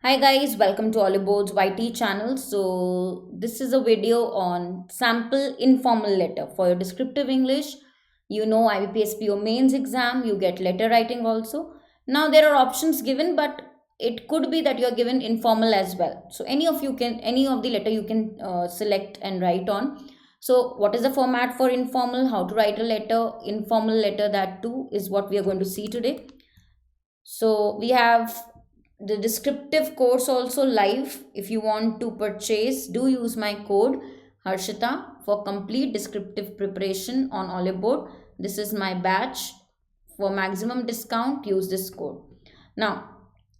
Hi guys, welcome to Oliveboard's YT channel. So this is a video on sample informal letter for your descriptive English. You know IBPS PO mains exam, you get letter writing also. Now there are options given, but it could be that you are given informal as well. So any of the letter you can select and write on. So what is the format for informal? How to write a letter, informal letter, that too is what we are going to see today. So we have the descriptive course also live. If you want to purchase, do use my code Harshita for complete descriptive preparation on Oliveboard. This is my batch. For maximum discount, use this code. Now,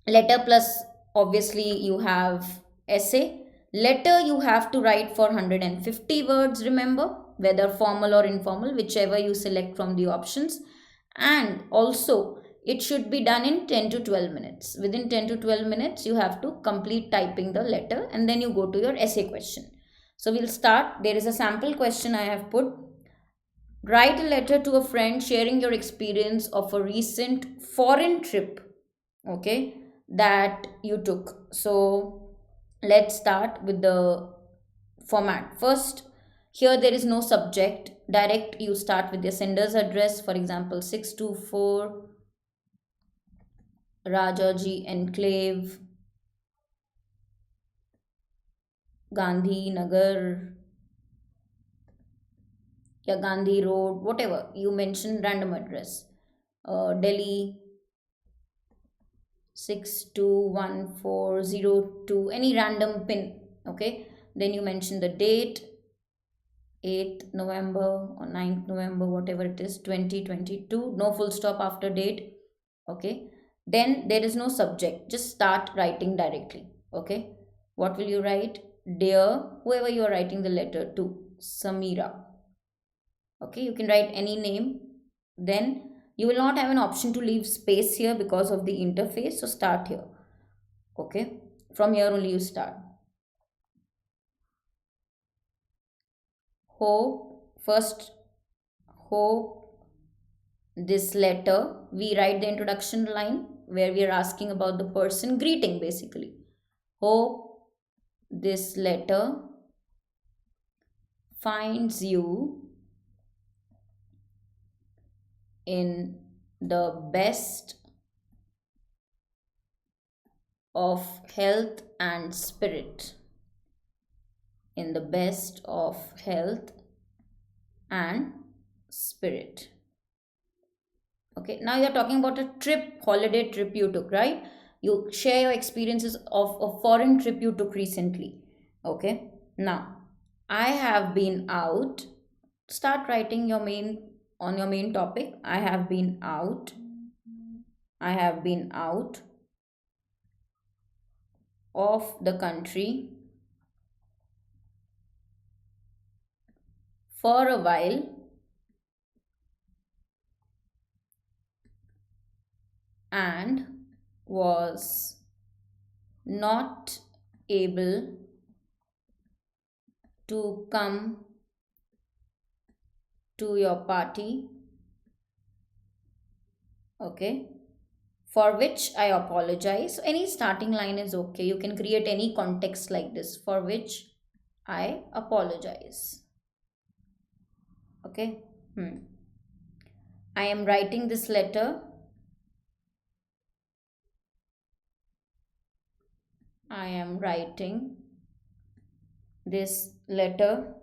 letter plus obviously you have essay. Letter you have to write for 150 words, remember, whether formal or informal, whichever you select from the options. And also, it should be done in 10 to 12 minutes. Within 10 to 12 minutes, you have to complete typing the letter and then you go to your essay question. So we'll start. There is a sample question I have put. Write a letter to a friend sharing your experience of a recent foreign trip, okay, that you took. So let's start with the format. First, here there is no subject. Direct, you start with your sender's address, for example, 624 Rajaji Enclave, Gandhi Nagar, या Gandhi Road, whatever you mention, random address. Delhi 621402, any random pin. Okay, then you mention the date, 8th November or 9th November, whatever it is, 2022. No full stop after date. Okay, then there is no subject, just start writing directly. Okay, what will you write? Dear whoever you are writing the letter to, Samira. Okay, you can write any name. Then you will not have an option to leave space here because of the interface, so start here. Okay, from here only you start. Hope, first, hope this letter, we write the introduction line where we are asking about the person, greeting basically. Hope this letter finds you in the best of health and spirit. In the best of health and spirit. Okay, now you're talking about a trip, holiday trip you took, right? You share your experiences of a foreign trip you took recently. Okay, now I have been out. Start writing your main on your main topic. I have been out. I have been out of the country for a while and was not able to come to your party. Okay, for which I apologize. So any starting line is okay. You can create any context like this, for which I apologize. Okay. I am writing this letter. I am writing this letter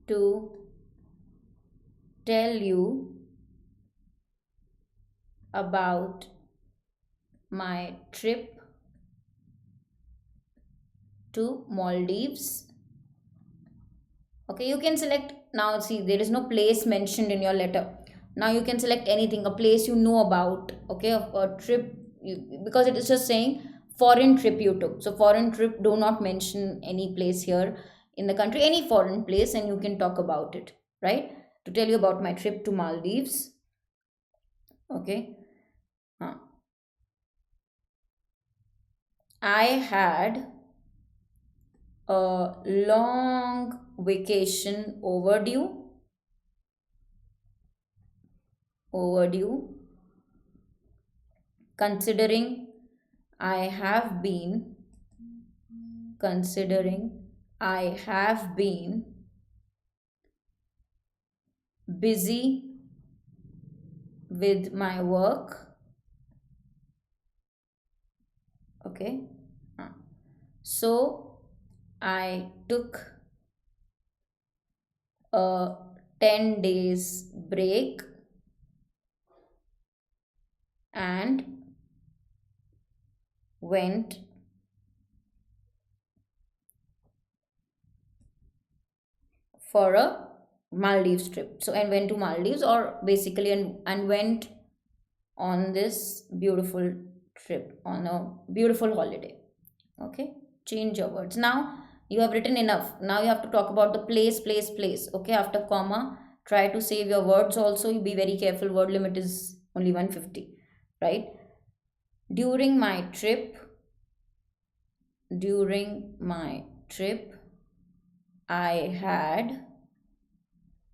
to tell you about my trip to Maldives. Okay, you can select now. See, there is no place mentioned in your letter. Now you can select anything, a place you know about. Okay, a trip, because it is just saying foreign trip you took. So, foreign trip, do not mention any place here in the country, any foreign place, and you can talk about it, right? To tell you about my trip to Maldives. Okay, I had a long vacation overdue. overdue, considering I have been, considering I have been busy with my work. Okay. Uh, So I took a 10 days break and went for a Maldives trip. So I went to Maldives, or basically, and went on this beautiful trip, on a beautiful holiday. Okay, change your words. Now you have written enough. Now you have to talk about the place, place, place. Okay, after comma, try to save your words also. You be very careful. Word limit is only 150, right? During my trip, during my trip, I had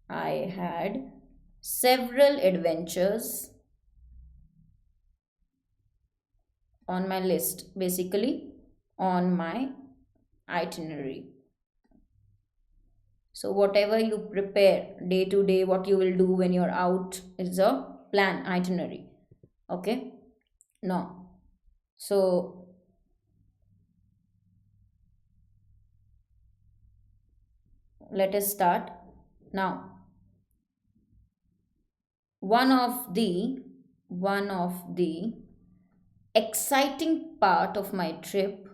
I had several adventures on my list, basically on my itinerary. So whatever you prepare day to day, what you will do when you're out is a plan, itinerary. Okay? No. So let us start. Now, one of the exciting part of my trip,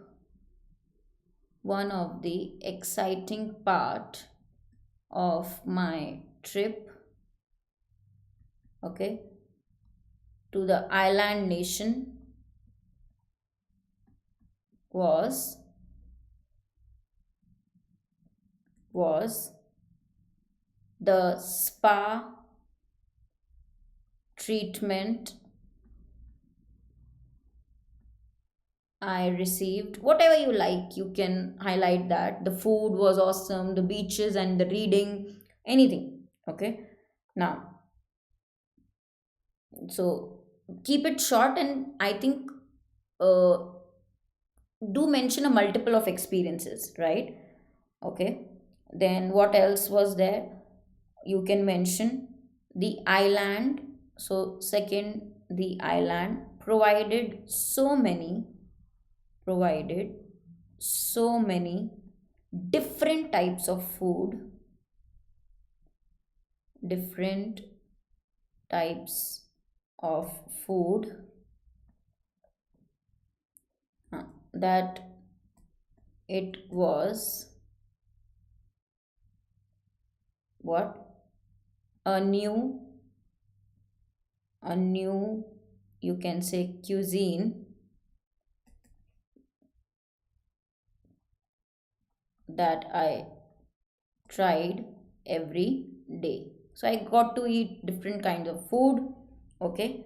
one of the exciting part of my trip, okay, to the island nation was was the spa treatment I received. Whatever you like, you can highlight that. The food was awesome, the beaches and the reading, anything. Okay. Now, so keep it short, and I think uh, do mention a multiple of experiences, right? Okay. Then what else was there? You can mention the island. So, second, the island provided so many different types of food, different types of food, that it was what, a new a new, you can say, cuisine that I tried every day. So I got to eat different kinds of food. Okay,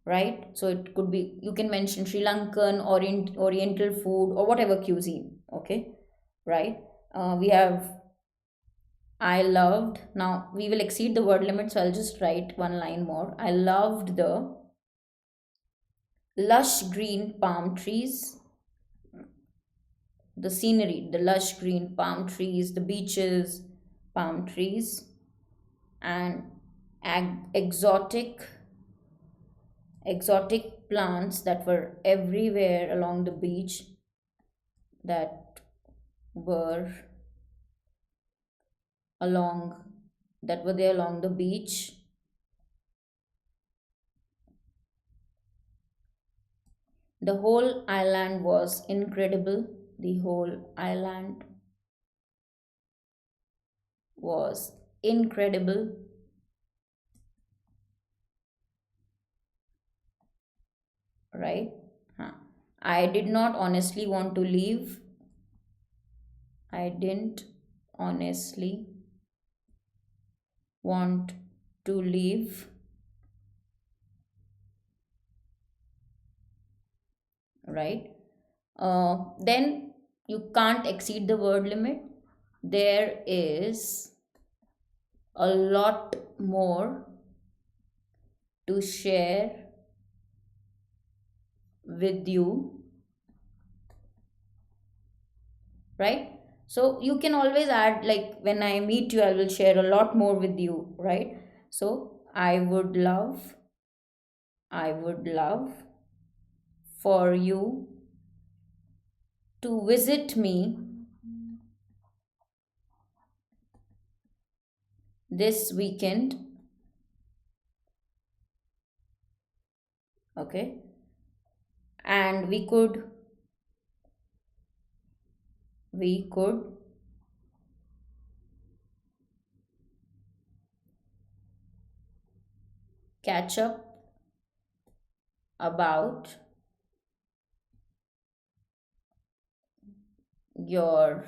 right? So it could be, you can mention Sri Lankan, Oriental food, or whatever cuisine. Okay, right? We have I loved. Now we will exceed the word limit, so I'll just write one line more. I loved the lush green palm trees, the scenery, the lush green palm trees, the beaches, palm trees, and exotic plants that were everywhere along the beach, that were along that were there along the beach. The whole island was incredible. The whole island was incredible. Right? Huh. I did not honestly want to leave. I didn't honestly want to leave. Right? Then you can't exceed the word limit. There is a lot more to share with you, right? So you can always add, like, when I meet you, I will share a lot more with you, right? So I would love for you to visit me this weekend. Okay. And we could catch up about your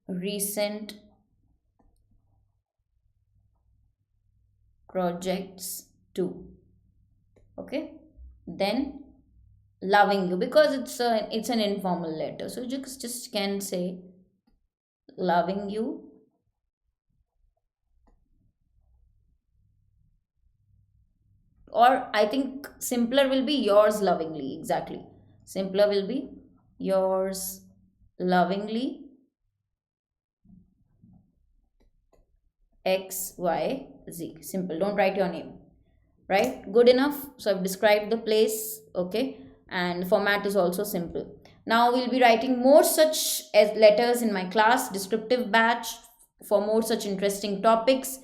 recent projects too. Okay. Then loving you, because it's an informal letter, so just can say loving you, or I think simpler will be yours lovingly. Exactly, simpler will be yours lovingly, XYZ. Simple, don't write your name, right? Good enough. So I've described the place. Okay. And the format is also simple. Now we'll be writing more such as letters in my class descriptive batch. For more such interesting topics,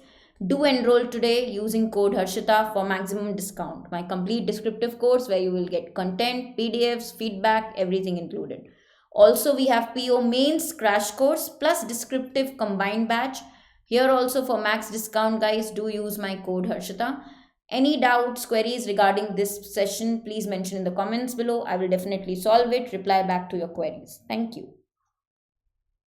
do enroll today using code Harshita for maximum discount. My complete descriptive course where you will get content, PDFs, feedback, everything included. Also, we have PO mains crash course plus descriptive combined batch. Here also for max discount, guys, do use my code Harshita. Any doubts, queries regarding this session, please mention in the comments below. I will definitely solve it, reply back to your queries. Thank you.